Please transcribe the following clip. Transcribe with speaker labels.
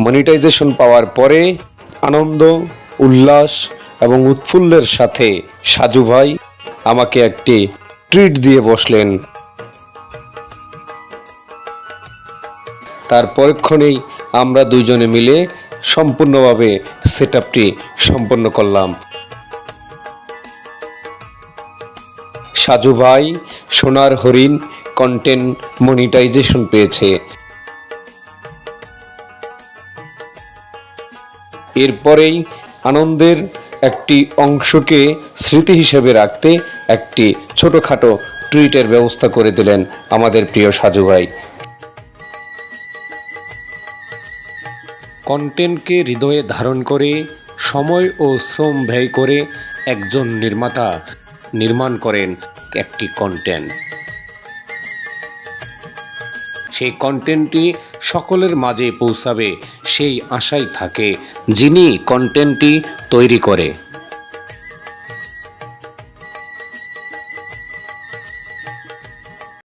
Speaker 1: Monetization পাওয়ার পরে আনন্দ, উল্লাস এবং উৎফুল্লের সাথে সাজু ভাই আমাকে একটি ট্রিট দিয়ে বসলেন। তার পরক্ষণেই আমরা দুইজনে মিলে সম্পূর্ণভাবে সেটআপটি সম্পন্ন করলাম। সাজু ভাই সোনার হরিণ কন্টেন্ট মনিটাইজেশন পেয়েছে। এরপরেই আনন্দের একটি অংশকে স্মৃতি হিসেবে রাখতে একটি ছোটোখাটো ট্রিটের ব্যবস্থা করে দিলেন আমাদের প্রিয় সাজু ভাই। কন্টেন্টকে হৃদয়ে ধারণ করে সময় ও শ্রম ব্যয় করে একজন নির্মাতা নির্মাণ করেন একটি কন্টেন্ট। সেই কন্টেন্টটি সকলের মাঝে পৌঁছাবে সেই আশাই থাকে যিনি কন্টেন্টটি তৈরি করে।